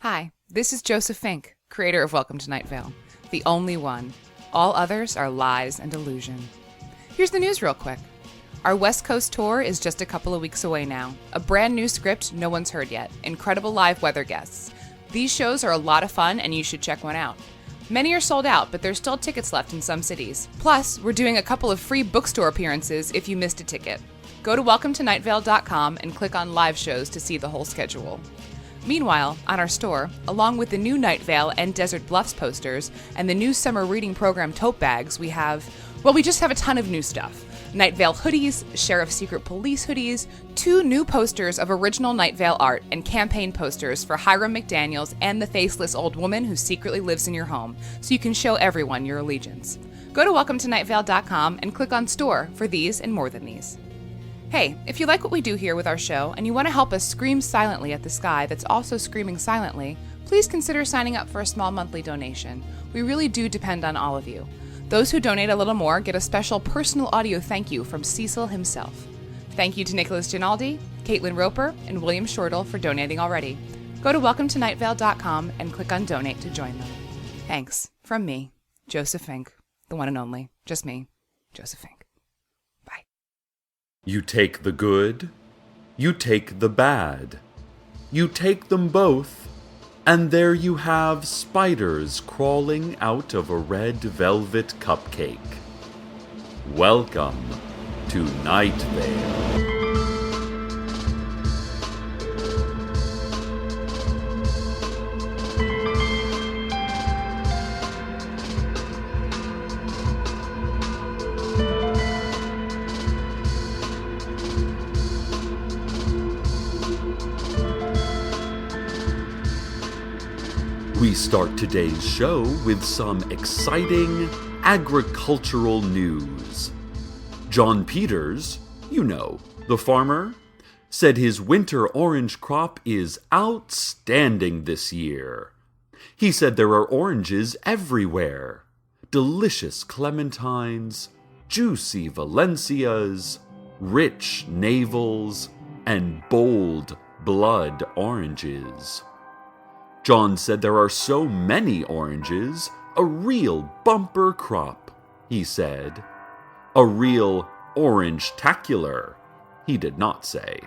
Hi, this is Joseph Fink, creator of Welcome to Найт-Вейл, the only one. All others are lies and illusion. Here's the news real quick. Our West Coast tour is just a couple of weeks away now. A brand new script no one's heard yet. Incredible live weather guests. These shows are a lot of fun and you should check one out. Many are sold out, but there's still tickets left in some cities. Plus, we're doing a couple of free bookstore appearances if you missed a ticket. Go to welcometonightvale.com and click on live shows to see the whole schedule. Meanwhile, on our store, along with the new Найт-Вейл and Desert Bluffs posters and the new summer reading program tote bags, we just have a ton of new stuff. Найт-Вейл hoodies, Sheriff Secret Police hoodies, 2 new posters of original Найт-Вейл art, and campaign posters for Hiram McDaniels and the faceless old woman who secretly lives in your home, so you can show everyone your allegiance. Go to welcometonightvale.com and click on store for these and more than these. Hey, if you like what we do here with our show and you want to help us scream silently at the sky that's also screaming silently, please consider signing up for a small monthly donation. We really do depend on all of you. Those who donate a little more get a special personal audio thank you from Cecil himself. Thank you to Nicholas Ginaldi, Caitlin Roper, and William Shortle for donating already. Go to welcometonightvale.com and click on donate to join them. Thanks. From me, Joseph Fink, the one and only. Just me, Joseph Fink. Bye. You take the good, you take the bad. You take them both, and there you have spiders crawling out of a red velvet cupcake. Welcome to Найт-Вейл. We start today's show with some exciting agricultural news. John Piters, you know, the farmer, said his winter orange crop is outstanding this year. He said there are oranges everywhere. Delicious clementines, juicy Valencias, rich navels, and bold blood oranges. John said there are so many oranges, a real bumper crop, he said. A real orange-tacular, he did not say.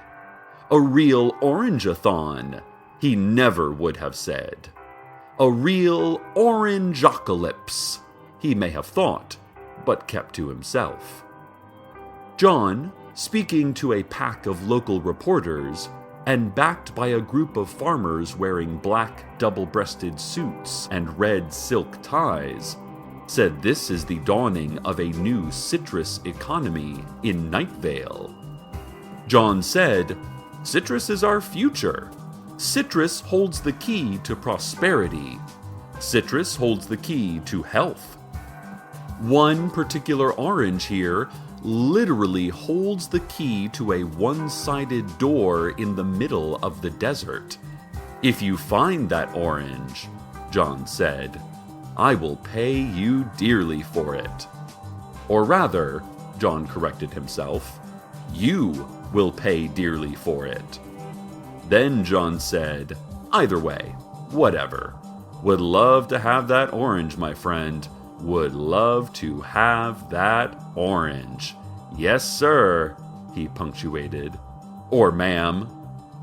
A real orange-a-thon, he never would have said. A real orange-ocalypse, he may have thought, but kept to himself. John, speaking to a pack of local reporters, and backed by a group of farmers wearing black double-breasted suits and red silk ties, said this is the dawning of a new citrus economy in Найт-Вейл. John said, "Citrus is our future. Citrus holds the key to prosperity. Citrus holds the key to health. One particular orange here literally holds the key to a one-sided door in the middle of the desert. If you find that orange," John said, "I will pay you dearly for it." Or rather, John corrected himself, "you will pay dearly for it." Then John said, "Either way, whatever. Would love to have that orange, my friend. Would love to have that orange. Yes, sir," he punctuated. Or ma'am.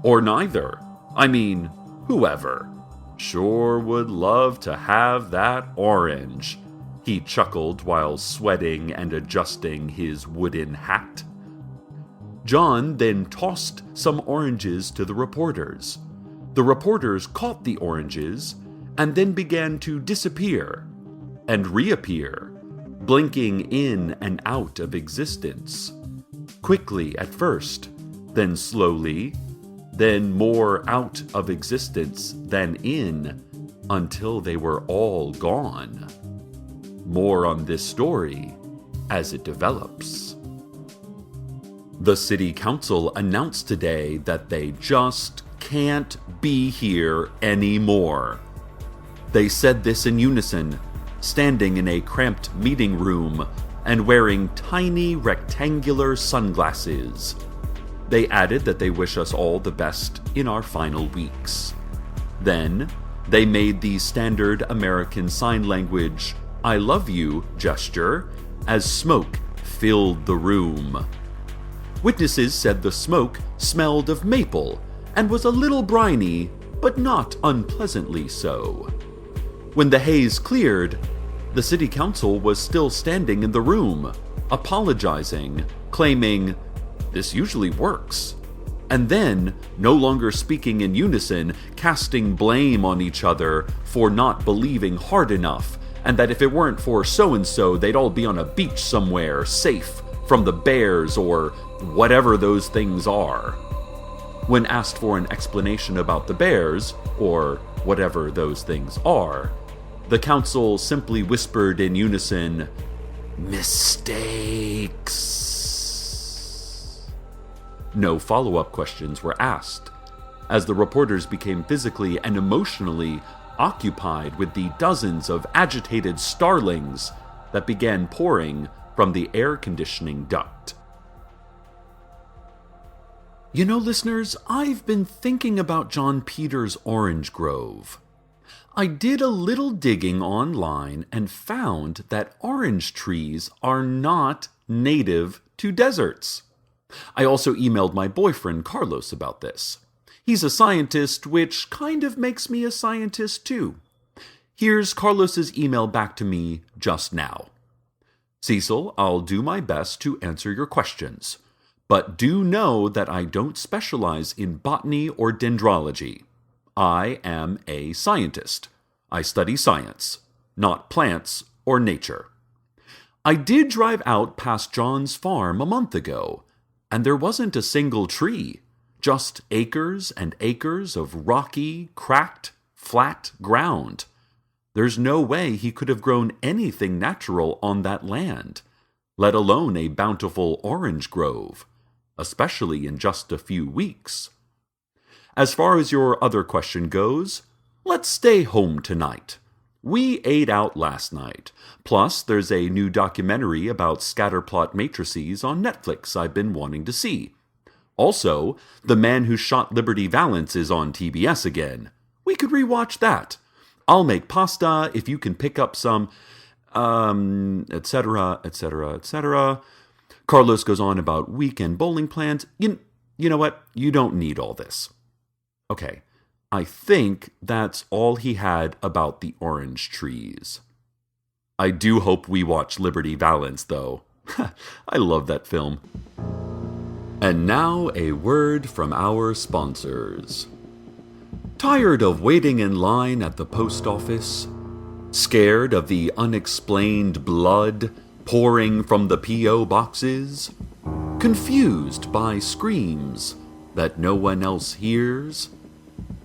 Or neither. I mean, whoever. Sure would love to have that orange, he chuckled while sweating and adjusting his wooden hat. John then tossed some oranges to the reporters. The reporters caught the oranges and then began to disappear and reappear, blinking in and out of existence. Quickly at first, then slowly, then more out of existence than in, until they were all gone. More on this story as it develops. The city council announced today that they just can't be here anymore. They said this in unison, standing in a cramped meeting room and wearing tiny rectangular sunglasses. They added that they wish us all the best in our final weeks. Then, They made the standard American Sign Language "I love you" gesture as smoke filled the room. Witnesses said the smoke smelled of maple and was a little briny, but not unpleasantly so. When the haze cleared, the city council was still standing in the room, apologizing, claiming, "This usually works," and then, no longer speaking in unison, casting blame on each other for not believing hard enough, and that if it weren't for so-and-so, they'd all be on a beach somewhere, safe from the bears or whatever those things are. When asked for an explanation about the bears, or whatever those things are, the council simply whispered in unison, "Mistakes." No follow-up questions were asked, as the reporters became physically and emotionally occupied with the dozens of agitated starlings that began pouring from the air conditioning duct. You know, listeners, I've been thinking about John Peters' orange grove. I did a little digging online and found that orange trees are not native to deserts. I also emailed my boyfriend Carlos about this. He's a scientist, which kind of makes me a scientist too. Here's Carlos's email back to me just now. "Cecil, I'll do my best to answer your questions, but do know that I don't specialize in botany or dendrology. I am a scientist. I study science, not plants or nature. I did drive out past John's farm a month ago, and there wasn't a single tree, just acres and acres of rocky, cracked, flat ground. There's no way he could have grown anything natural on that land, let alone a bountiful orange grove, especially in just a few weeks. As far as your other question goes, let's stay home tonight. We ate out last night. Plus, there's a new documentary about scatterplot matrices on Netflix I've been wanting to see. Also, The Man Who Shot Liberty Valance is on TBS again. We could rewatch that. I'll make pasta if you can pick up some, etc., etc., etc. Carlos goes on about weekend bowling plans. You know what? You don't need all this. Okay, I think that's all he had about the orange trees. I do hope we watch Liberty Valance, though. I love that film. And now a word from our sponsors. Tired of waiting in line at the post office? Scared of the unexplained blood pouring from the P.O. boxes? Confused by screams that no one else hears?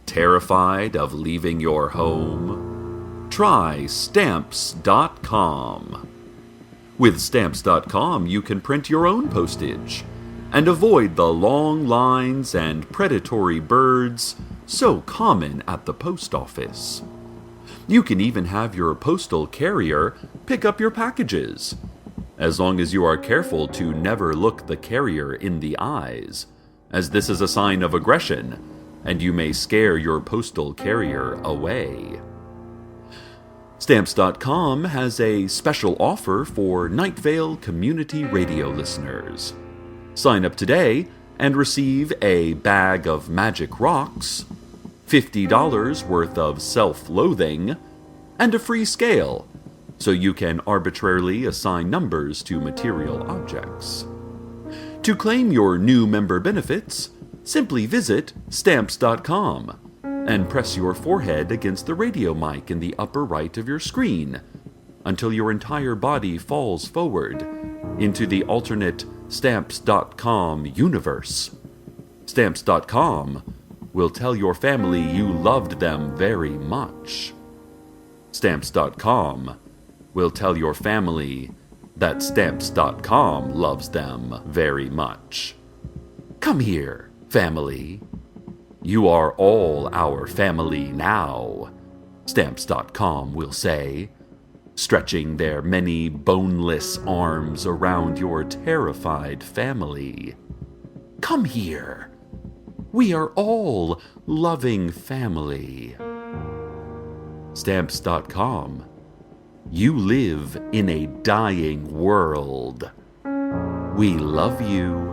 Terrified of leaving your home? Try Stamps.com. With Stamps.com, you can print your own postage and avoid the long lines and predatory birds so common at the post office. You can even have your postal carrier pick up your packages, as long as you are careful to never look the carrier in the eyes, as this is a sign of aggression, and you may scare your postal carrier away. Stamps.com has a special offer for Найт-Вейл community radio listeners. Sign up today and receive a bag of magic rocks, $50 worth of self-loathing, and a free scale, so you can arbitrarily assign numbers to material objects. To claim your new member benefits, simply visit Stamps.com and press your forehead against the radio mic in the upper right of your screen until your entire body falls forward into the alternate Stamps.com universe. Stamps.com will tell your family you loved them very much. Stamps.com will tell your family that Stamps.com loves them very much. Come here, family. You are all our family now, Stamps.com will say, stretching their many boneless arms around your terrified family. Come here. We are all loving family. Stamps.com. You live in a dying world. We love you.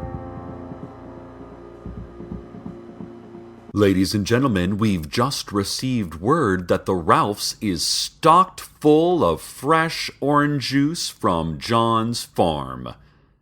Ladies and gentlemen, we've just received word that the Ralphs is stocked full of fresh orange juice from John's farm.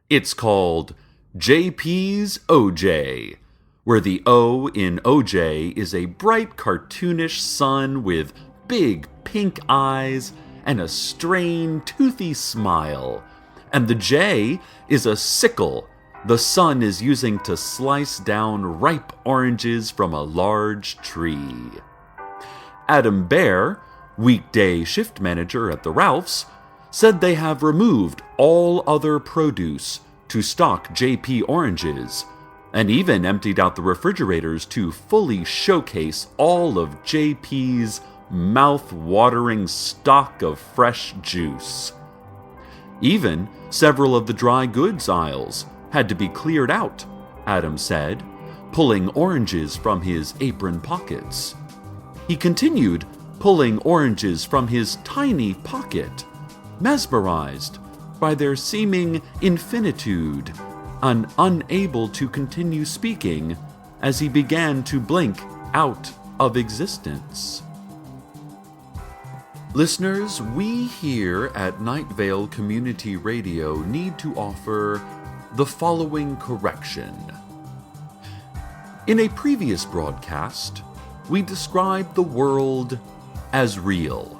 It's called JP's OJ, where the O in OJ is a bright cartoonish sun with big pink eyes and a strained, toothy smile. And the J is a sickle the sun is using to slice down ripe oranges from a large tree. Adam Bear, weekday shift manager at the Ralphs, said they have removed all other produce to stock JP oranges, and even emptied out the refrigerators to fully showcase all of JP's mouth-watering stock of fresh juice. Even several of the dry goods aisles had to be cleared out, Adam said, pulling oranges from his apron pockets. He continued pulling oranges from his tiny pocket, mesmerized by their seeming infinitude, and unable to continue speaking as he began to blink out of existence. Listeners, we here at Найт-Вейл Community Radio need to offer the following correction. In a previous broadcast, we described the world as real.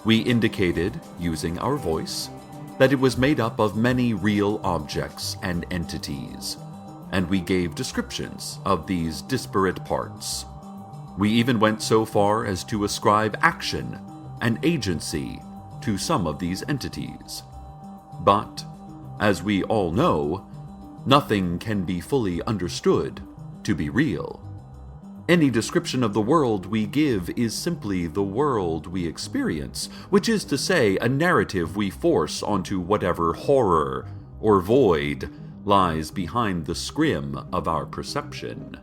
We indicated, using our voice, that it was made up of many real objects and entities, and we gave descriptions of these disparate parts. We even went so far as to ascribe action and agency to some of these entities. But, as we all know, nothing can be fully understood to be real. Any description of the world we give is simply the world we experience, which is to say, a narrative we force onto whatever horror or void lies behind the scrim of our perception.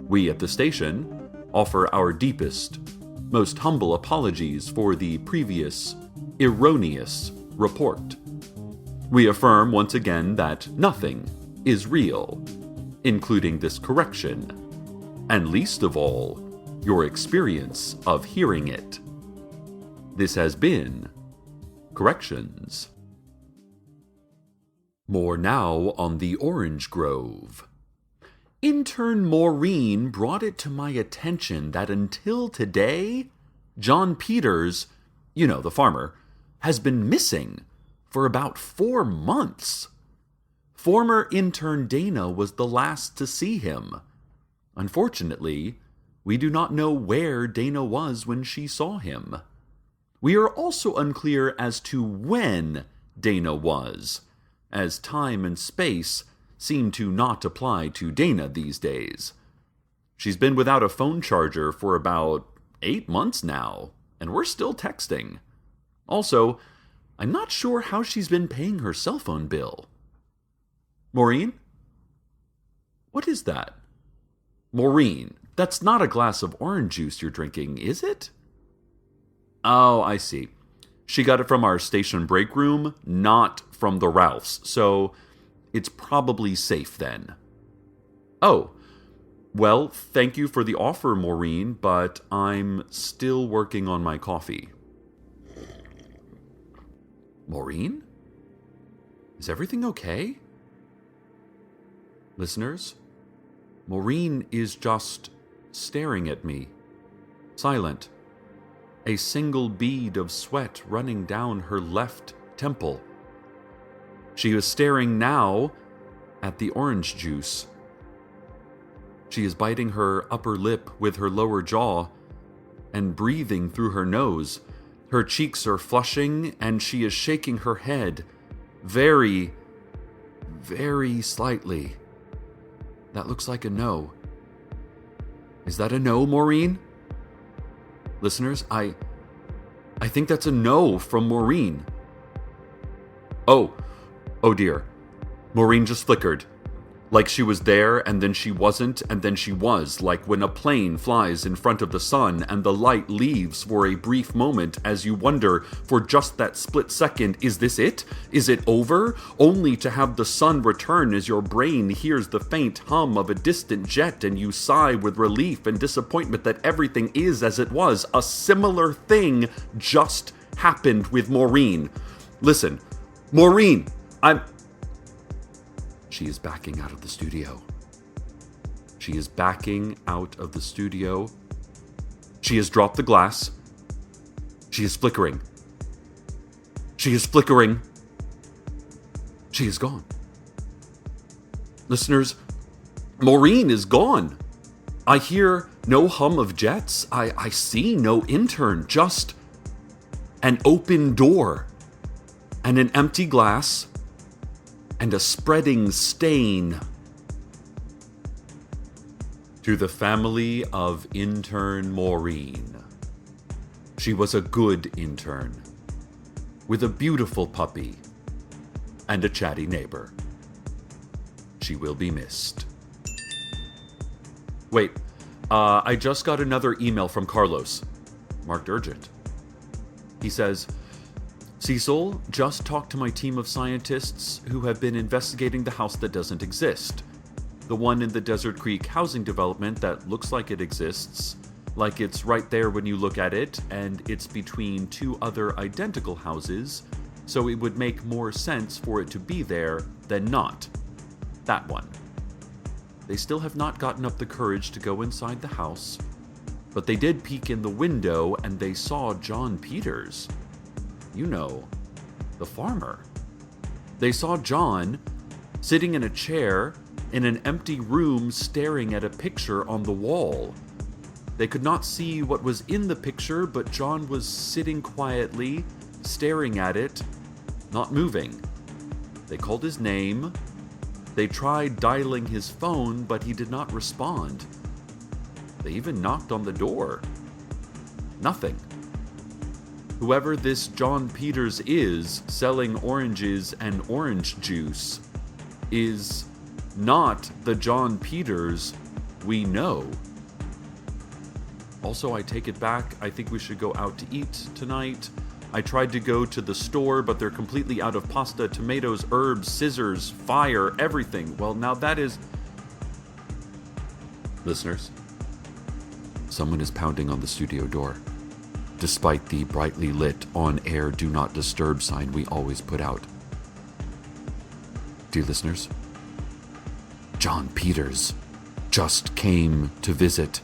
We at the station offer our deepest, most humble apologies for the previous erroneous report. We affirm once again that nothing is real, including this correction, and least of all, your experience of hearing it. This has been Corrections. More now on the orange grove. Intern Maureen brought it to my attention that until today, John Peters, the farmer, has been missing for about 4 months. Former intern Dana was the last to see him. Unfortunately, we do not know where Dana was when she saw him. We are also unclear as to when Dana was, as time and space seem to not apply to Dana these days. She's been without a phone charger for about 8 months now, and we're still texting. Also, I'm not sure how she's been paying her cell phone bill. Maureen? What is that? Maureen, that's not a glass of orange juice you're drinking, is it? Oh, I see. She got it from our station break room, not from the Ralphs, so it's probably safe then. Oh, well, thank you for the offer, Maureen, but I'm still working on my coffee. Maureen? Is everything okay? Listeners, Maureen is just staring at me, silent, a single bead of sweat running down her left temple. She is staring now at the orange juice. She is biting her upper lip with her lower jaw and breathing through her nose. Her cheeks are flushing and she is shaking her head very, very slightly. That looks like a no. Is that a no, Maureen? Listeners, I think that's a no from Maureen. Oh dear. Maureen just flickered. Like she was there, and then she wasn't, and then she was, like when a plane flies in front of the sun and the light leaves for a brief moment as you wonder, for just that split second, is this it? Is it over? Only to have the sun return as your brain hears the faint hum of a distant jet and you sigh with relief and disappointment that everything is as it was. A similar thing just happened with Maureen. Listen, Maureen, She is backing out of the studio. She is backing out of the studio. She has dropped the glass. She is flickering. She is flickering. She is gone. Listeners, Maureen is gone. I hear no hum of jets. I see no intern, just an open door and an empty glass and a spreading stain. To the family of intern Maureen. She was a good intern, with a beautiful puppy and a chatty neighbor. She will be missed. Wait, I just got another email from Carlos, marked urgent. He says, Cecil, just talked to my team of scientists who have been investigating the house that doesn't exist. The one in the Desert Creek housing development that looks like it exists, like it's right there when you look at it, and it's between two other identical houses, so it would make more sense for it to be there than not. That one. They still have not gotten up the courage to go inside the house, but they did peek in the window and they saw John Peters. You know, the farmer. They saw John sitting in a chair in an empty room staring at a picture on the wall. They could not see what was in the picture, but John was sitting quietly, staring at it, not moving. They called his name. They tried dialing his phone, but he did not respond. They even knocked on the door. Nothing. Whoever this John Peters is, selling oranges and orange juice, is not the John Peters we know. Also, I take it back. I think we should go out to eat tonight. I tried to go to the store, but they're completely out of pasta, tomatoes, herbs, scissors, fire, everything. Well, now that is... Listeners, someone is pounding on the studio door, despite the brightly lit on-air do not disturb sign we always put out. Dear listeners, John Peters just came to visit.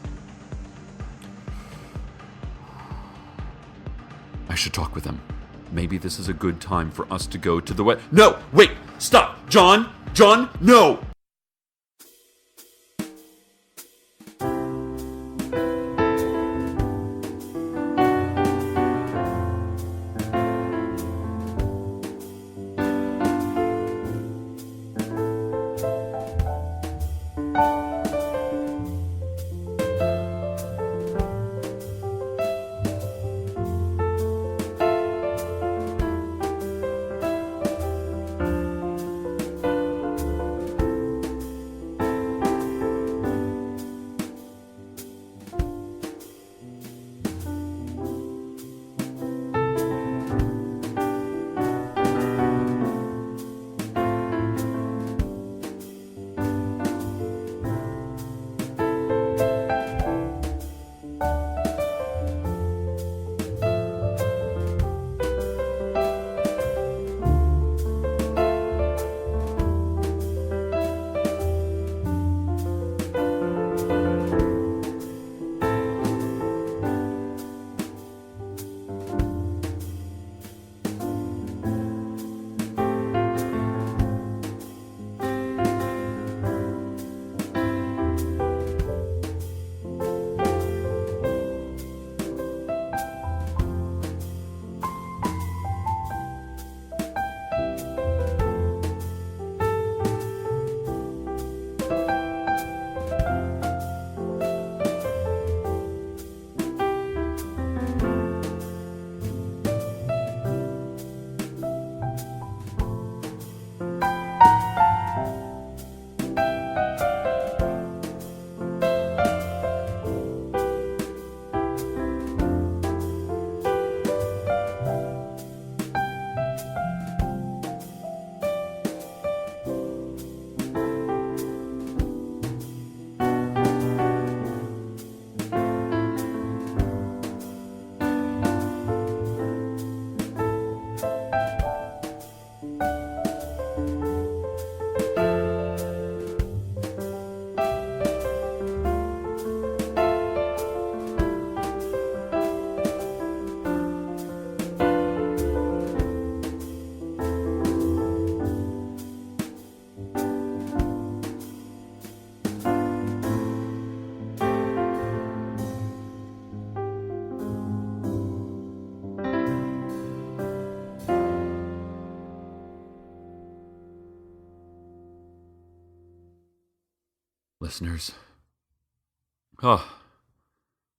I should talk with him. Maybe this is a good time for us to go to the No! Wait! Stop! John! John! No! listeners.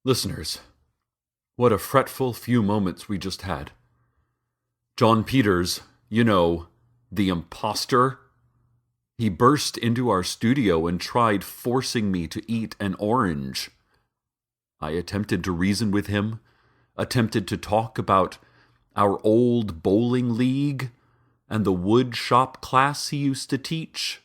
Listeners, what a fretful few moments we just had. John Peters, you know, the imposter, he burst into our studio and tried forcing me to eat an orange. I attempted to reason with him, attempted to talk about our old bowling league and the wood shop class he used to teach.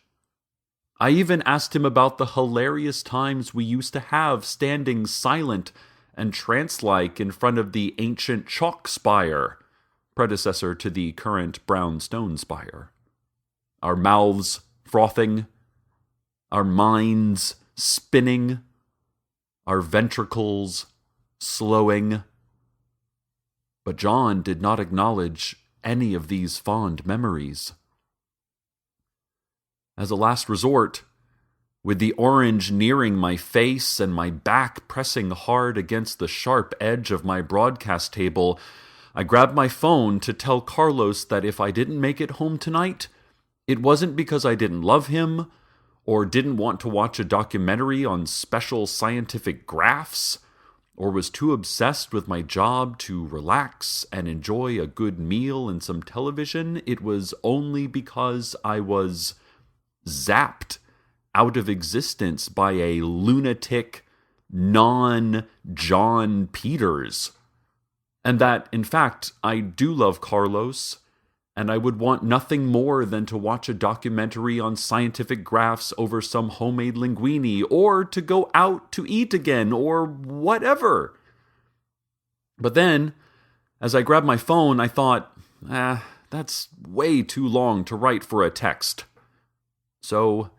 I even asked him about the hilarious times we used to have standing silent and trance-like in front of the ancient chalk spire, predecessor to the current brown stone spire. Our mouths frothing, our minds spinning, our ventricles slowing. But John did not acknowledge any of these fond memories. As a last resort, with the orange nearing my face and my back pressing hard against the sharp edge of my broadcast table, I grabbed my phone to tell Carlos that if I didn't make it home tonight, it wasn't because I didn't love him or didn't want to watch a documentary on special scientific graphs, or was too obsessed with my job to relax and enjoy a good meal and some television. It was only because I was zapped out of existence by a lunatic non-John Peters. And that, in fact, I do love Carlos, and I would want nothing more than to watch a documentary on scientific graphs over some homemade linguine, or to go out to eat again, or whatever. But then, as I grabbed my phone, I thought, that's way too long to write for a text. So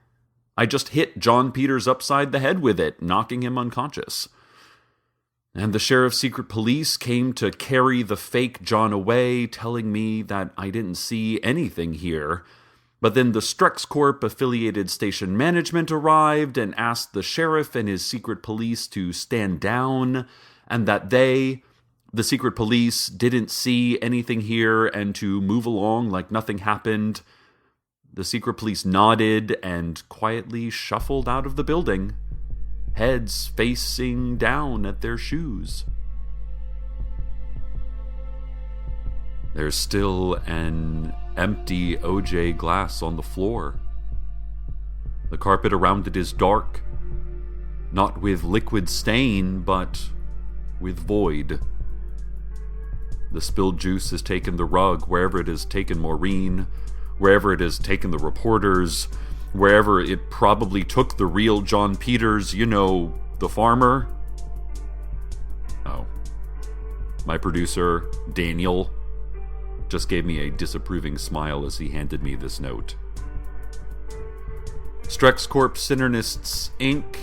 I just hit John Peters upside the head with it, knocking him unconscious. And the sheriff's secret police came to carry the fake John away, telling me that I didn't see anything here. But then the StrexCorp affiliated station management arrived and asked the sheriff and his secret police to stand down, and that they, the secret police, didn't see anything here and to move along like nothing happened. The secret police nodded and quietly shuffled out of the building, heads facing down at their shoes. There's still an empty OJ glass on the floor. The carpet around it is dark, not with liquid stain, but with void. The spilled juice has taken the rug wherever it has taken Maureen, wherever it has taken the reporters, wherever it probably took the real John Peters, you know, the farmer. Oh. My producer, Daniel, just gave me a disapproving smile as he handed me this note. StrexCorp Synernists Inc.,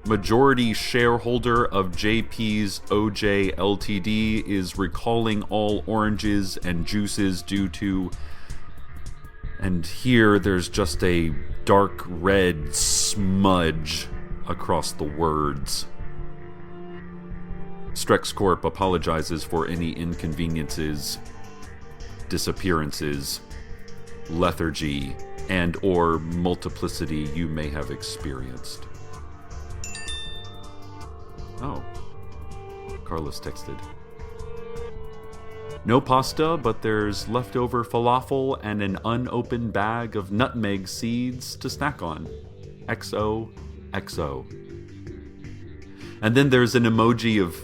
majority shareholder of JP's OJ Ltd., is recalling all oranges and juices due to... And here there's just a dark red smudge across the words. StrexCorp apologizes for any inconveniences, disappearances, lethargy, and or multiplicity you may have experienced. Oh. Carlos texted. No pasta, but there's leftover falafel and an unopened bag of nutmeg seeds to snack on. XOXO. And then there's an emoji of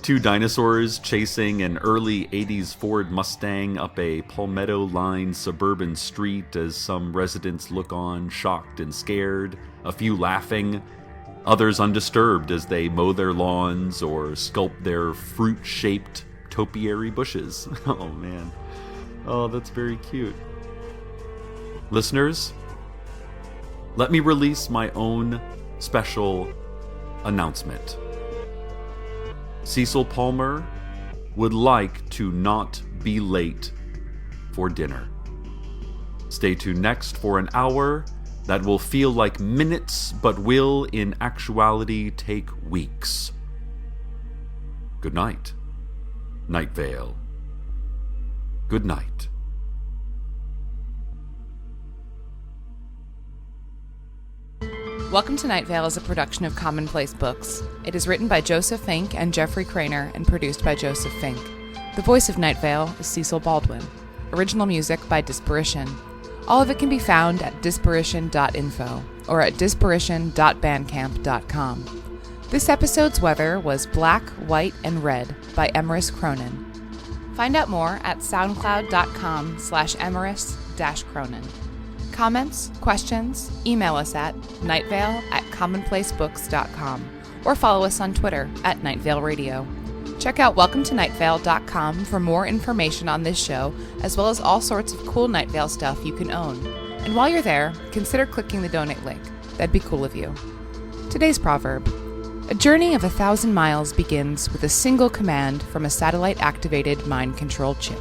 two dinosaurs chasing an early 80s Ford Mustang up a palmetto-lined suburban street as some residents look on, shocked and scared, a few laughing, others undisturbed as they mow their lawns or sculpt their fruit-shaped topiary bushes. Oh, man. Oh, that's very cute. Listeners, let me release my own special announcement. Cecil Palmer would like to not be late for dinner. Stay tuned next for an hour that will feel like minutes, but will in actuality take weeks. Good night. Найт-Вейл. Good night. Welcome to Night-Vale is a production of Commonplace Books. It is written by Joseph Fink and Jeffrey Craner and produced by Joseph Fink. The voice of Night-Vale is Cecil Baldwin. Original music by Disparition. All of it can be found at disparition.info or at disparition.bandcamp.com. This episode's weather was Black, White, and Red by Emerus Cronin. Find out more at soundcloud.com/Emerus-Cronin. Comments, questions, email us at nightvale@commonplacebooks.com or follow us on Twitter at Night-Vale Radio. Check out welcometonightvale.com for more information on this show, as well as all sorts of cool Night-Vale stuff you can own. And while you're there, consider clicking the donate link. That'd be cool of you. Today's proverb. A journey of 1,000 miles begins with a single command from a satellite-activated mind control chip.